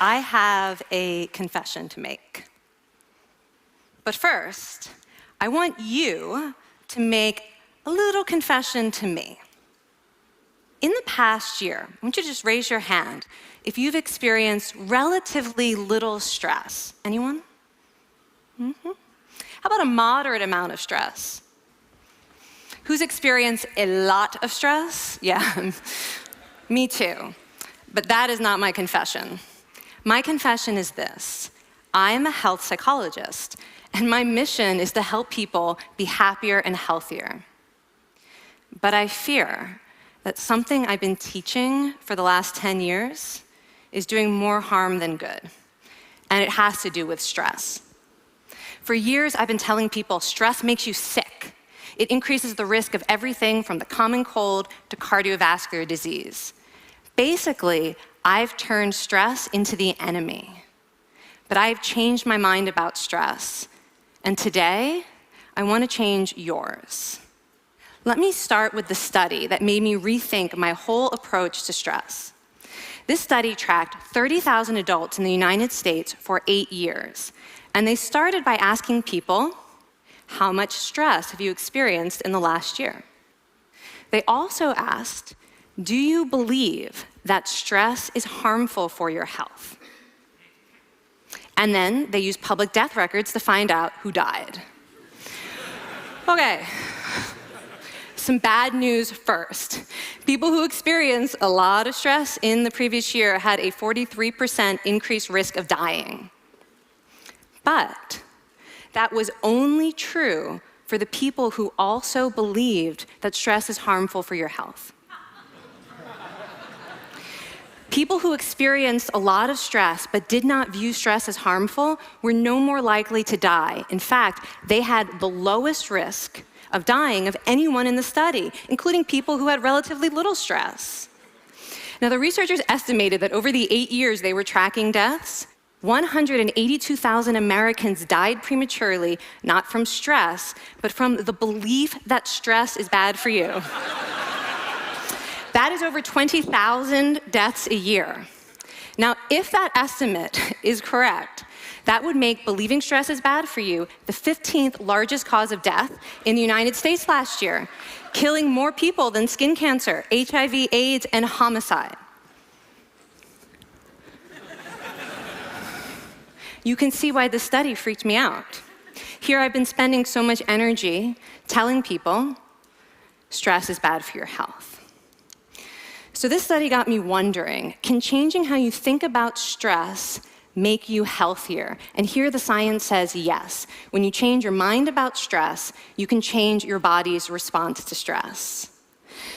I have a confession to make. But first, I want you to make a little confession to me. In the past year, I want you to just raise your hand if you've experienced relatively little stress. Anyone? How about a moderate amount of stress? Who's experienced a lot of stress? Yeah, me too. But that is not my confession. My confession is this: I'm a health psychologist, and my mission is to help people be happier and healthier. But I fear that something I've been teaching for the last 10 years is doing more harm than good, and it has to do with stress. For years, I've been telling people stress makes you sick. It increases the risk of everything from the common cold to cardiovascular disease. Basically, I've turned stress into the enemy. But I've changed my mind about stress. And today, I want to change yours. Let me start with the study that made me rethink my whole approach to stress. This study tracked 30,000 adults in the United States for 8 years. And they started by asking people, how much stress have you experienced in the last year? They also asked, do you believe that stress is harmful for your health? And then they used public death records to find out who died. Okay, some bad news first. People who experienced a lot of stress in the previous year had a 43% increased risk of dying. But that was only true for the people who also believed that stress is harmful for your health. People who experienced a lot of stress but did not view stress as harmful were no more likely to die. In fact, they had the lowest risk of dying of anyone in the study, including people who had relatively little stress. Now, the researchers estimated that over the 8 years they were tracking deaths, 182,000 Americans died prematurely, not from stress, but from the belief that stress is bad for you. That is over 20,000 deaths a year. Now, if that estimate is correct, that would make believing stress is bad for you the 15th largest cause of death in the United States last year, killing more people than skin cancer, HIV, AIDS, and homicide. You can see why this study freaked me out. Here I've been spending so much energy telling people stress is bad for your health. So this study got me wondering, can changing how you think about stress make you healthier? And here the science says yes. When you change your mind about stress, you can change your body's response to stress.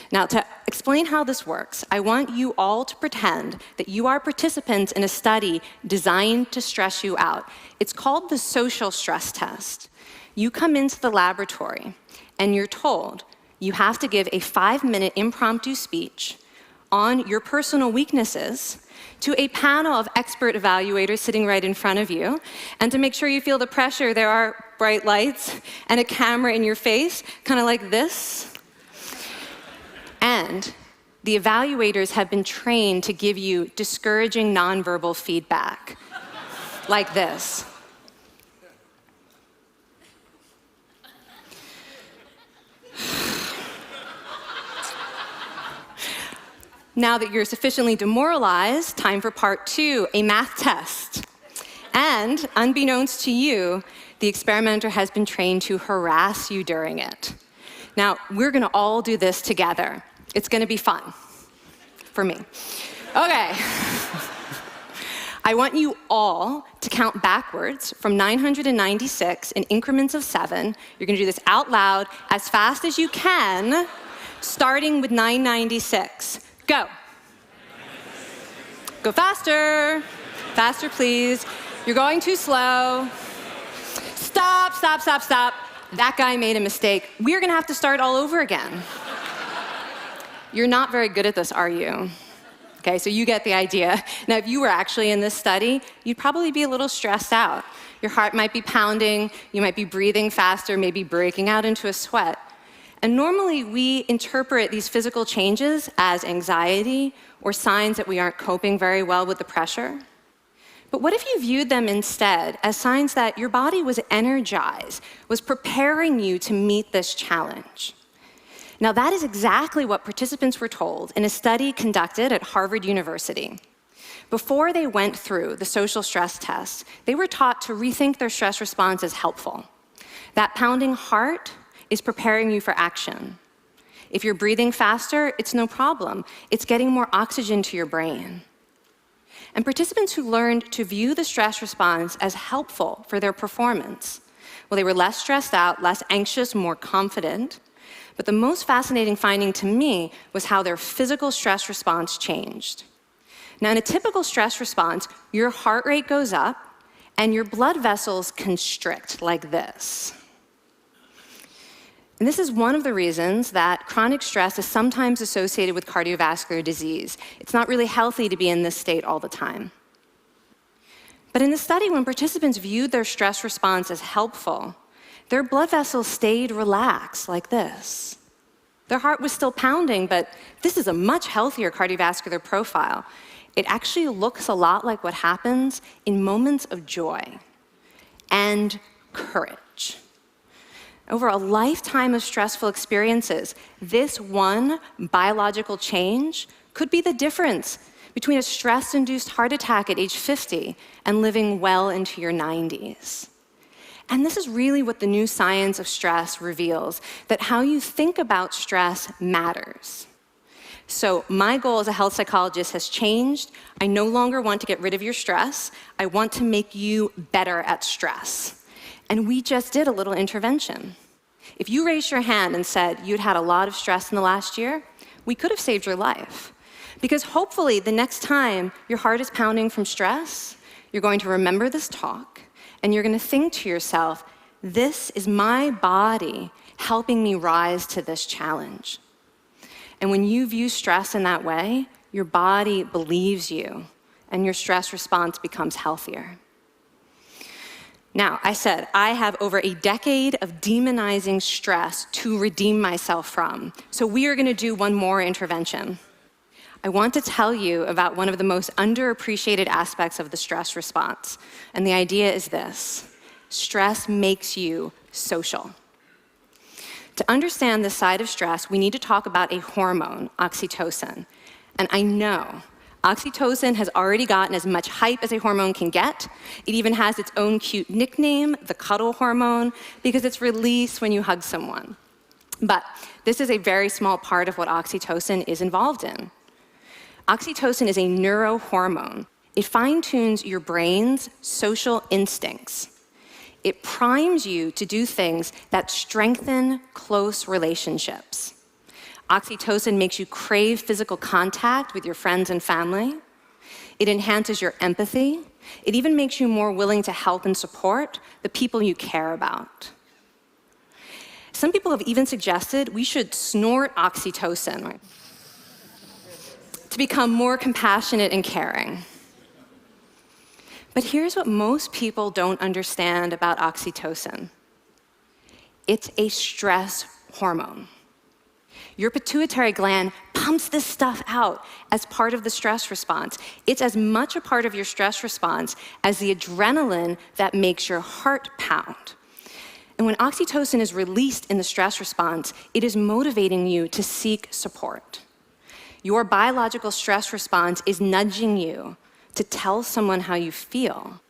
Now, to explain how this works, I want you all to pretend that you are participants in a study designed to stress you out. It's called the social stress test. You come into the laboratory, and you're told you have to give a 5-minute impromptu speech on your personal weaknesses to a panel of expert evaluators sitting right in front of you. And to make sure you feel the pressure, there are bright lights and a camera in your face, kind of like this. And the evaluators have been trained to give you discouraging nonverbal feedback, like this. Now that you're sufficiently demoralized, time for part 2, a math test. And unbeknownst to you, the experimenter has been trained to harass you during it. Now, we're gonna all do this together. It's gonna be fun, for me. Okay. I want you all to count backwards from 996 in increments of 7. You're gonna do this out loud as fast as you can, starting with 996. Go. Go faster. Faster, please. You're going too slow. Stop, stop, stop, stop. That guy made a mistake. We're gonna have to start all over again. You're not very good at this, are you? Okay, so you get the idea. Now, if you were actually in this study, you'd probably be a little stressed out. Your heart might be pounding, you might be breathing faster, maybe breaking out into a sweat. And normally, we interpret these physical changes as anxiety or signs that we aren't coping very well with the pressure. But what if you viewed them instead as signs that your body was energized, was preparing you to meet this challenge? Now, that is exactly what participants were told in a study conducted at Harvard University. Before they went through the social stress test, they were taught to rethink their stress response as helpful. That pounding heart is preparing you for action. If you're breathing faster, it's no problem. It's getting more oxygen to your brain. And participants who learned to view the stress response as helpful for their performance, well, they were less stressed out, less anxious, more confident. But the most fascinating finding to me was how their physical stress response changed. Now, in a typical stress response, your heart rate goes up and your blood vessels constrict like this. And this is one of the reasons that chronic stress is sometimes associated with cardiovascular disease. It's not really healthy to be in this state all the time. But in the study, when participants viewed their stress response as helpful, their blood vessels stayed relaxed like this. Their heart was still pounding, but this is a much healthier cardiovascular profile. It actually looks a lot like what happens in moments of joy and courage. Over a lifetime of stressful experiences, this one biological change could be the difference between a stress-induced heart attack at age 50 and living well into your 90s. And this is really what the new science of stress reveals, that how you think about stress matters. So my goal as a health psychologist has changed. I no longer want to get rid of your stress. I want to make you better at stress. And we just did a little intervention. If you raised your hand and said you'd had a lot of stress in the last year, we could have saved your life. Because hopefully the next time your heart is pounding from stress, you're going to remember this talk, and you're going to think to yourself, this is my body helping me rise to this challenge. And when you view stress in that way, your body believes you, and your stress response becomes healthier. Now, I said I have over a decade of demonizing stress to redeem myself from. So we are going to do one more intervention. I want to tell you about one of the most underappreciated aspects of the stress response. And the idea is this: stress makes you social. To understand this side of stress, we need to talk about a hormone, oxytocin. And I know oxytocin has already gotten as much hype as a hormone can get. It even has its own cute nickname, the cuddle hormone, because it's released when you hug someone. But this is a very small part of what oxytocin is involved in. Oxytocin is a neurohormone. It fine-tunes your brain's social instincts. It primes you to do things that strengthen close relationships. Oxytocin makes you crave physical contact with your friends and family. It enhances your empathy. It even makes you more willing to help and support the people you care about. Some people have even suggested we should snort oxytocin to become more compassionate and caring. But here's what most people don't understand about oxytocin. It's a stress hormone. Your pituitary gland pumps this stuff out as part of the stress response. It's as much a part of your stress response as the adrenaline that makes your heart pound. And when oxytocin is released in the stress response, it is motivating you to seek support. Your biological stress response is nudging you to tell someone how you feel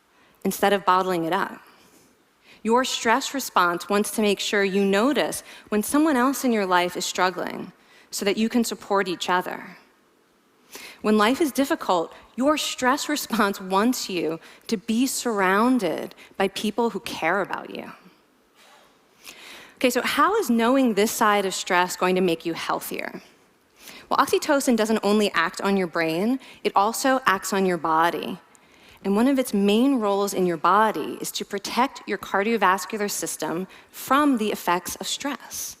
instead of bottling it up. Your stress response wants to make sure you notice when someone else in your life is struggling so that you can support each other. When life is difficult, your stress response wants you to be surrounded by people who care about you. Okay, so how is knowing this side of stress going to make you healthier? Well, oxytocin doesn't only act on your brain, it also acts on your body. And one of its main roles in your body is to protect your cardiovascular system from the effects of stress.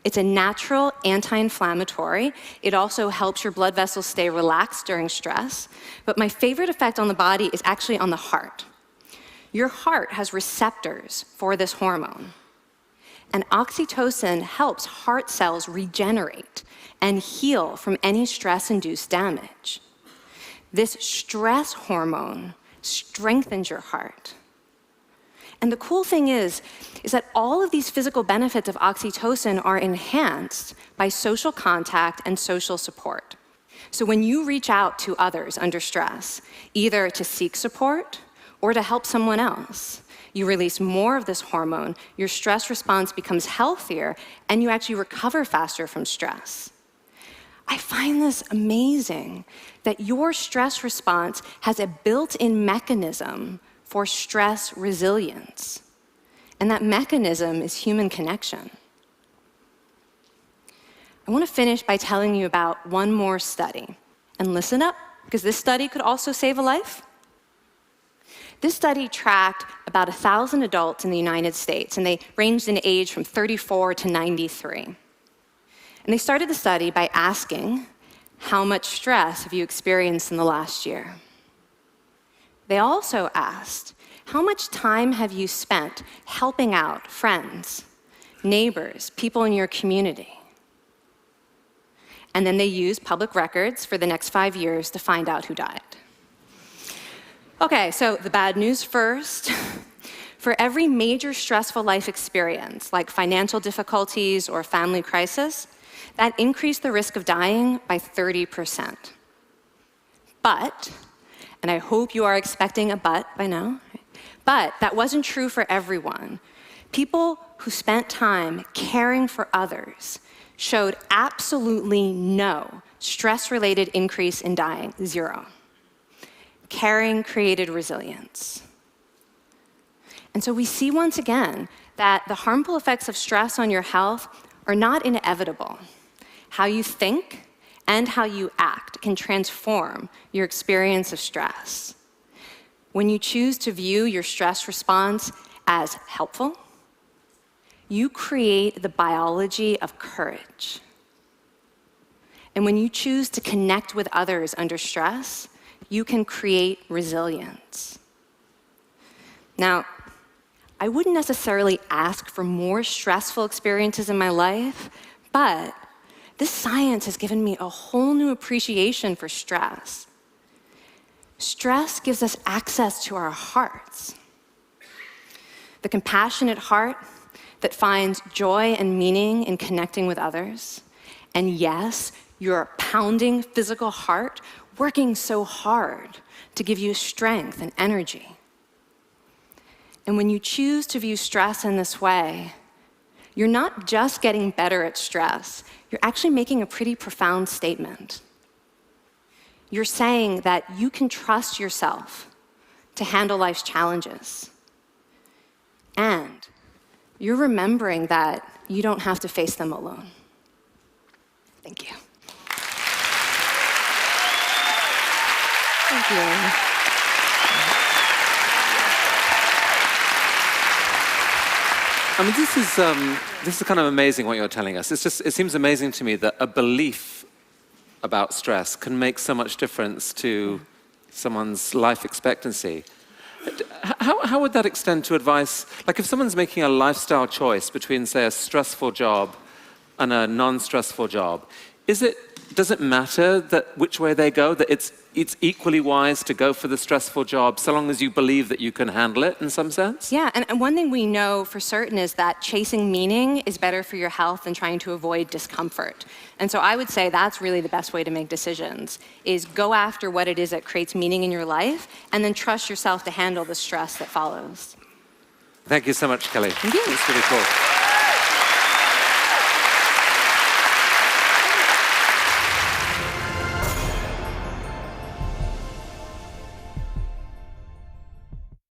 It's a natural anti-inflammatory. It also helps your blood vessels stay relaxed during stress. But my favorite effect on the body is actually on the heart. Your heart has receptors for this hormone. And oxytocin helps heart cells regenerate and heal from any stress-induced damage. This stress hormone strengthens your heart. And the cool thing is that all of these physical benefits of oxytocin are enhanced by social contact and social support. So when you reach out to others under stress, either to seek support or to help someone else, you release more of this hormone, your stress response becomes healthier, and you actually recover faster from stress. I find this amazing that your stress response has a built-in mechanism for stress resilience. And that mechanism is human connection. I want to finish by telling you about one more study. And listen up, because this study could also save a life. This study tracked about 1,000 adults in the United States, and they ranged in age from 34 to 93. And they started the study by asking, how much stress have you experienced in the last year? They also asked, how much time have you spent helping out friends, neighbors, people in your community? And then they used public records for the next 5 years to find out who died. Okay, so the bad news first. For every major stressful life experience, like financial difficulties or family crisis, that increased the risk of dying by 30%. But, and I hope you are expecting a but by now, but that wasn't true for everyone. People who spent time caring for others showed absolutely no stress-related increase in dying, 0. Caring created resilience. And so we see once again that the harmful effects of stress on your health are not inevitable. How you think and how you act can transform your experience of stress. When you choose to view your stress response as helpful, you create the biology of courage. And when you choose to connect with others under stress, you can create resilience. Now, I wouldn't necessarily ask for more stressful experiences in my life, but this science has given me a whole new appreciation for stress. Stress gives us access to our hearts. The compassionate heart that finds joy and meaning in connecting with others. And yes, your pounding physical heart working so hard to give you strength and energy. And when you choose to view stress in this way, you're not just getting better at stress, you're actually making a pretty profound statement. You're saying that you can trust yourself to handle life's challenges. And you're remembering that you don't have to face them alone. Thank you. Thank you. I mean, this is kind of amazing what you're telling us. It seems amazing to me that a belief about stress can make so much difference to someone's life expectancy. How would that extend to advice? Like if someone's making a lifestyle choice between, say, a stressful job and a non-stressful job, does it matter that which way they go, that it's equally wise to go for the stressful job so long as you believe that you can handle it in some sense? Yeah, and one thing we know for certain is that chasing meaning is better for your health than trying to avoid discomfort. And so I would say that's really the best way to make decisions, is go after what it is that creates meaning in your life, and then trust yourself to handle the stress that follows. Thank you so much, Kelly. Thank you. It's really cool.